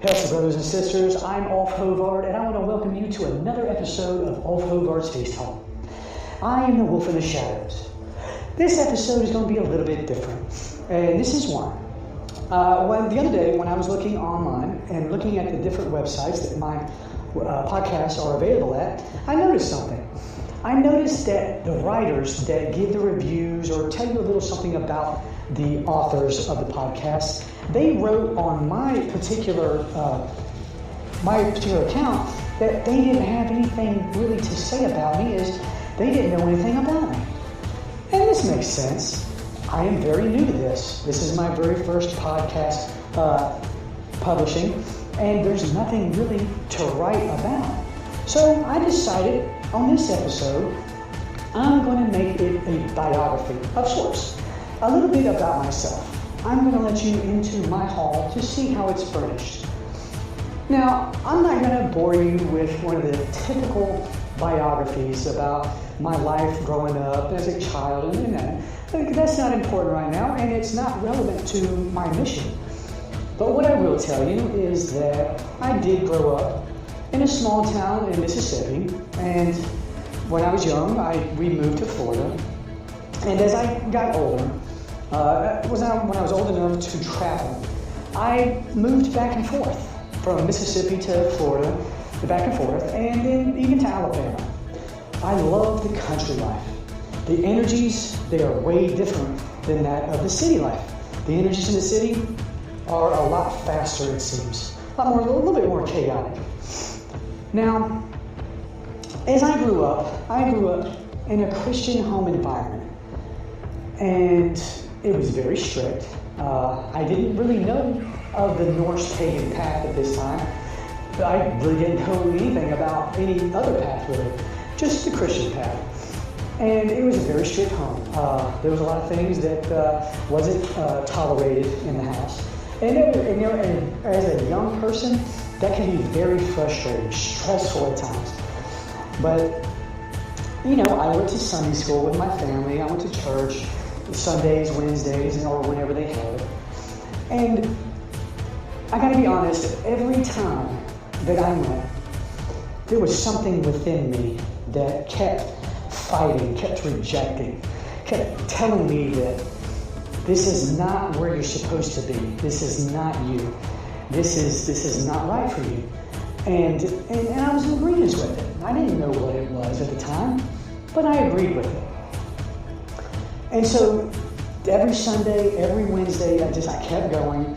Hello, brothers and sisters. I'm Ulf Hovards, and I want to welcome you to another episode of Ulf Hovards Taste Talk. I am the wolf in the shadows. This episode is going to be a little bit different, and this is why. The other day, when I was looking online and looking at the different websites that my podcasts are available at, I noticed something. I noticed that the writers that give the reviews or tell you a little something about the authors of the podcast, they wrote on my particular account that they didn't have anything really to say about me, as they didn't know anything about me. And this makes sense. I am very new to this. This is my very first podcast publishing, and there's nothing really to write about. So I decided on this episode, I'm going to make it a biography of sorts. A little bit about myself. I'm going to let you into my hall to see how it's furnished. Now, I'm not going to bore you with one of the typical biographies about my life growing up as a child and that. That's not important right now, and it's not relevant to my mission. But what I will tell you is that I did grow up in a small town in Mississippi, and when I was young, we moved to Florida. And as I got older, when I was old enough to travel, I moved back and forth from Mississippi to Florida, back and forth, and then even to Alabama. I love the country life. The energies, they are way different than that of the city life. The energies in the city are a lot faster, it seems. A little bit more chaotic. Now, as I grew up in a Christian home environment. And it was very strict. I didn't really know of the Norse pagan path at this time. I really didn't know anything about any other path, really. Just the Christian path. And it was a very strict home. There was a lot of things that wasn't tolerated in the house. And as a young person, that can be very frustrating, stressful at times. But, I went to Sunday school with my family. I went to church Sundays, Wednesdays, or whenever they had it. And I gotta be honest, every time that I went, there was something within me that kept fighting, kept rejecting, kept telling me that this is not where you're supposed to be. This is not you. This is not right for you. And I was in agreement with it. I didn't know what it was at the time, but I agreed with it. And so every Sunday, every Wednesday, I kept going.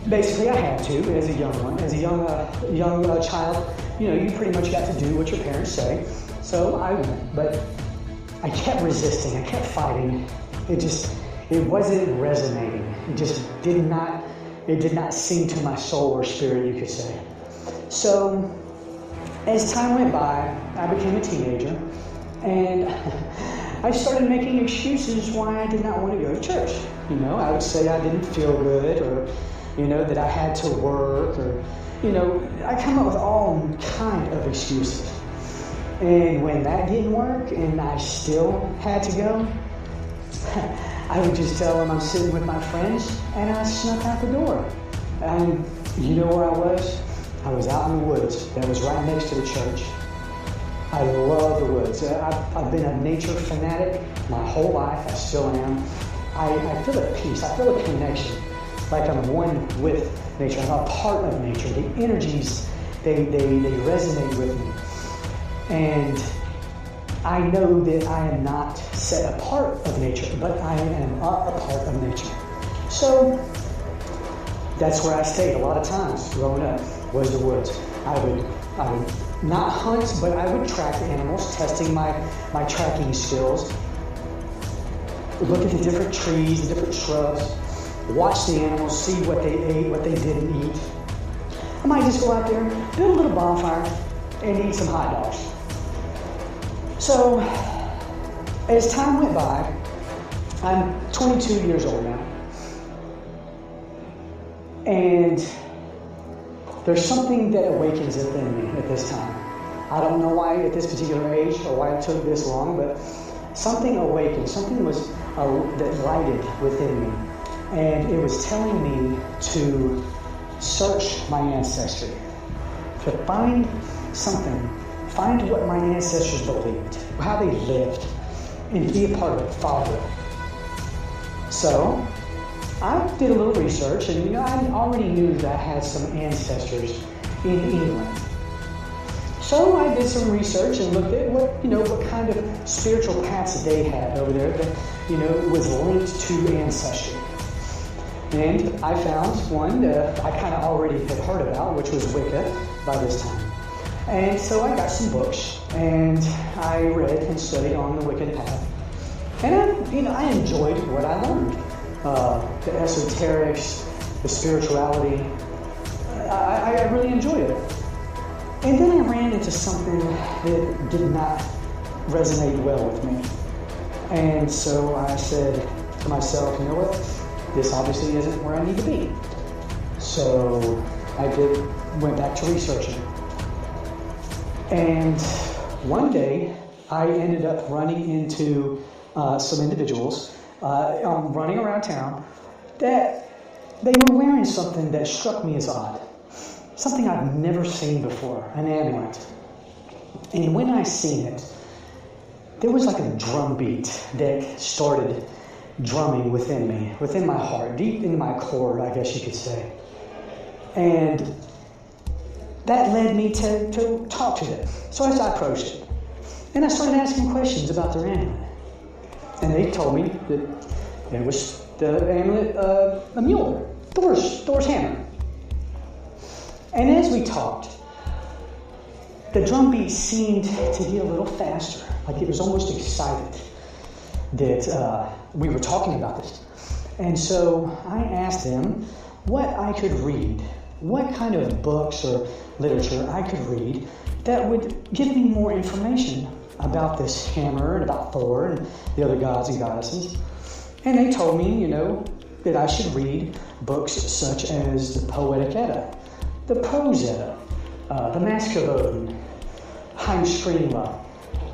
Basically, I had to as a young one, as a young child. You pretty much got to do what your parents say. So I went, but I kept resisting. I kept fighting. It wasn't resonating. It did not sing to my soul or spirit, you could say. So as time went by, I became a teenager, and I started making excuses why I did not want to go to church. I would say I didn't feel good, or, that I had to work, or, I come up with all kind of excuses. And when that didn't work and I still had to go, I would just tell them I'm sitting with my friends, and I snuck out the door. And you know where I was? I was out in the woods that was right next to the church. I love the woods. I've been a nature fanatic my whole life. I still am. I feel at peace. I feel a connection, like I'm one with nature. I'm a part of nature. The energies, they resonate with me. And I know that I am not set apart of nature, but I am a part of nature. So that's where I stayed a lot of times growing up, was the woods. I would not hunt, but I would track animals, testing my tracking skills. Look at the different trees, the different shrubs, watch the animals, see what they ate, what they didn't eat. I might just go out there, build a little bonfire, and eat some hot dogs. So, as time went by, I'm 22 years old now. And there's something that awakens within me at this time. I don't know why at this particular age or why it took this long, but something awakened. Something was that lighted within me. And it was telling me to search my ancestry, to find something, find what my ancestors believed, how they lived, and be a part of it, follow it. So I did a little research, and I already knew that I had some ancestors in England. So I did some research and looked at what kind of spiritual paths they had over there that was linked to ancestry. And I found one that I kind of already had heard about, which was Wicca by this time. And so I got some books and I read and studied on the Wiccan path. And I enjoyed what I learned. The esoterics, the spirituality. I really enjoyed it. And then I ran into something that did not resonate well with me. And so I said to myself, you know what? This obviously isn't where I need to be. So I went back to researching. And one day I ended up running into some individuals running around town that they were wearing something that struck me as odd. Something I've never seen before, an amulet. And when I seen it, there was like a drum beat that started drumming within me, within my heart, deep in my core, I guess you could say. And that led me to talk to them. So as I approached it, and I started asking questions about their amulet. And they told me that it was the amulet of Mueller, Thor's hammer. And as we talked, the drum beat seemed to get a little faster, like it was almost excited that we were talking about this. And so I asked them what I could read, what kind of books or literature I could read that would give me more information about this hammer and about Thor and the other gods and goddesses. And they told me, that I should read books such as the Poetic Edda, the Prose Edda, the Mask of Odin, Heimskringla,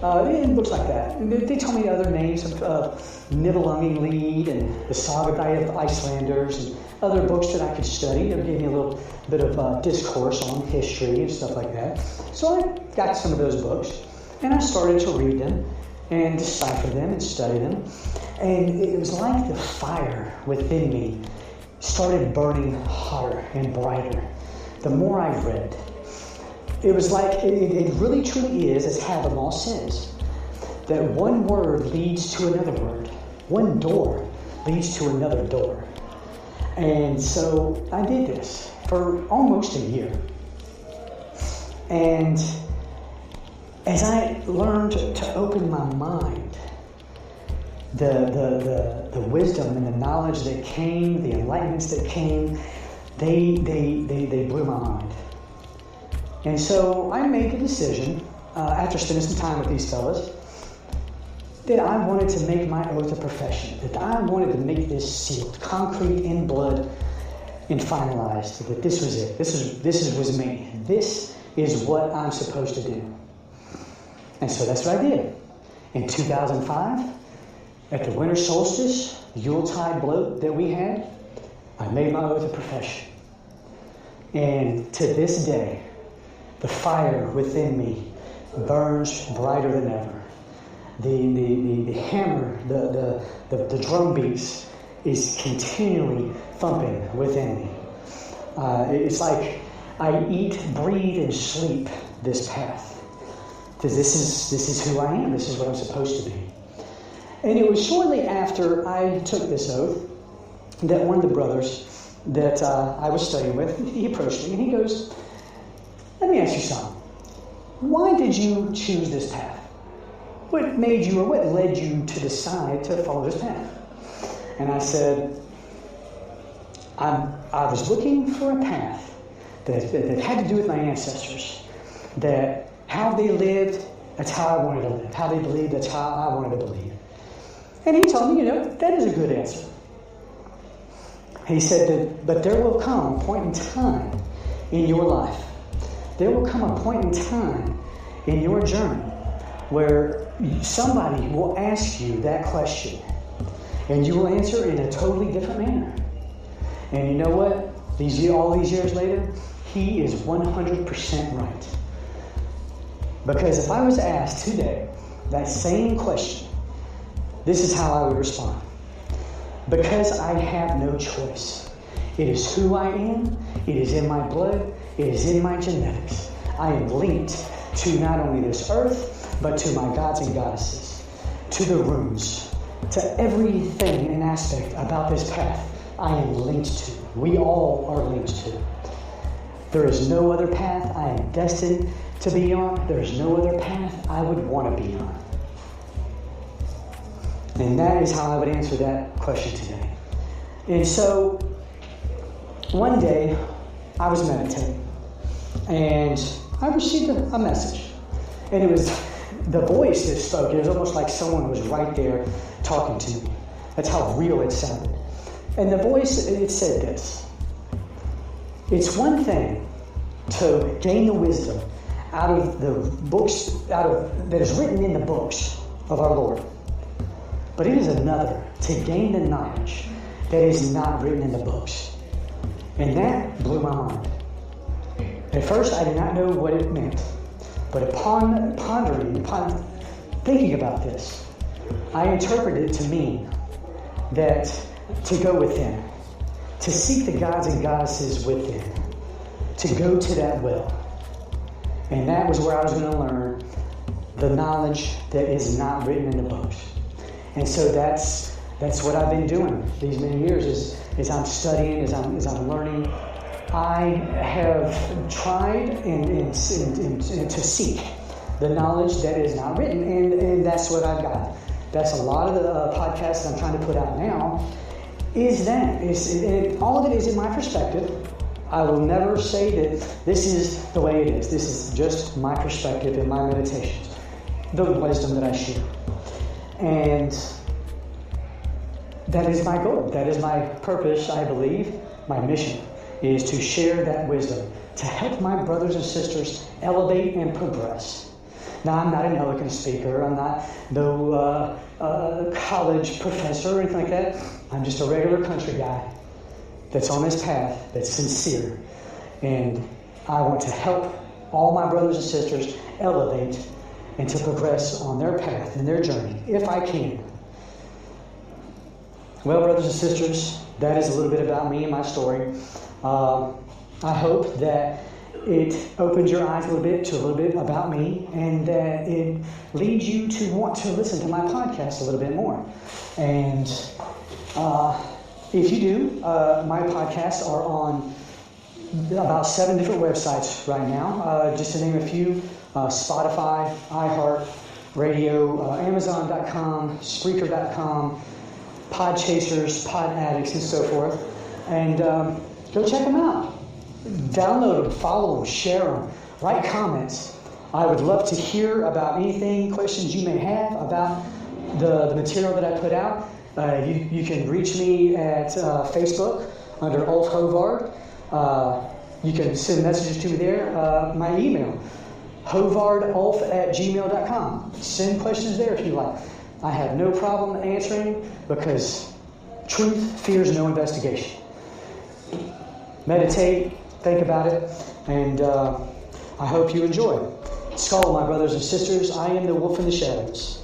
and books like that. And they told me other names of Nibelungenlied and the Saga of Icelanders and other books that I could study. They gave me a little bit of discourse on history and stuff like that. So I got some of those books and I started to read them and decipher them and study them. And it was like the fire within me started burning hotter and brighter the more I read. It was like, it really truly is, as Habermas says, that one word leads to another word. One door leads to another door. And so I did this for almost a year. And as I learned to open my mind, the wisdom and the knowledge that came, the enlightenments that came, they blew my mind. And so I made the decision, after spending some time with these fellas, that I wanted to make my oath of profession, that I wanted to make this sealed, concrete in blood, and finalized, that this was it. This was me. This is what I'm supposed to do. And so that's what I did. In 2005, at the winter solstice, Yuletide bloat that we had, I made my oath of profession. And to this day, the fire within me burns brighter than ever. The hammer, the drum beats is continually thumping within me. It's like I eat, breathe, and sleep this path. Because this is who I am. This is what I'm supposed to be. And it was shortly after I took this oath that one of the brothers that I was studying with, he approached me and he goes, "Let me ask you something. Why did you choose this path? What made you, or what led you to decide to follow this path?" And I said, I was looking for a path that had to do with my ancestors, that how they lived, that's how I wanted to live. How they believed, that's how I wanted to believe. And he told me, that is a good answer. He said but there will come a point in time in your life, there will come a point in time in your journey where somebody will ask you that question and you will answer in a totally different manner. And you know what? all these years later, he is 100% right. Because if I was asked today that same question, this is how I would respond. Because I have no choice. It is who I am. It is in my blood. It is in my genetics. I am linked to not only this earth, but to my gods and goddesses, to the runes, to everything and aspect about this path I am linked to. We all are linked to. There is no other path I am destined to be on. There is no other path I would want to be on. And that is how I would answer that question today. And so, one day, I was meditating, and I received a message. And it was the voice that spoke. It was almost like someone was right there talking to me. That's how real it sounded. And the voice, it said this: it's one thing to gain the wisdom out of the books, that is written in the books of our Lord. But it is another to gain the knowledge that is not written in the books. And that blew my mind. At first, I did not know what it meant. But upon thinking about this, I interpreted it to mean that to go within, to seek the gods and goddesses within, to go to that well. And that was where I was going to learn the knowledge that is not written in the books. And so that's what I've been doing these many years as I'm studying, as I'm learning. I have tried and to seek the knowledge that is not written, and that's what I've got. That's a lot of the podcasts that I'm trying to put out now. Is that all of it is in my perspective. I will never say that this is the way it is. This is just my perspective in my meditations, the wisdom that I share. And that is my goal. That is my purpose, I believe. My mission is to share that wisdom, to help my brothers and sisters elevate and progress. Now, I'm not an eloquent speaker. I'm not no college professor or anything like that. I'm just a regular country guy that's on this path, that's sincere. And I want to help all my brothers and sisters elevate and to progress on their path and their journey, if I can. Well, brothers and sisters, that is a little bit about me and my story. I hope that it opens your eyes a little bit about me, and that it leads you to want to listen to my podcast a little bit more. And if you do, my podcasts are on about 7 different websites right now. Just to name a few: Spotify, iHeart Radio, Amazon.com, Spreaker.com, Podchasers, Pod Addicts, and so forth. And go check them out. Download them, follow them, share them, write comments. I would love to hear about anything, questions you may have about the material that I put out. You can reach me at Facebook under Ulf Hovards. You can send messages to me there. My email, hovardulf@gmail.com. Send questions there if you like. I have no problem answering, because truth fears no investigation. Meditate, think about it, and I hope you enjoy. Skull, my brothers and sisters, I am the wolf in the shadows.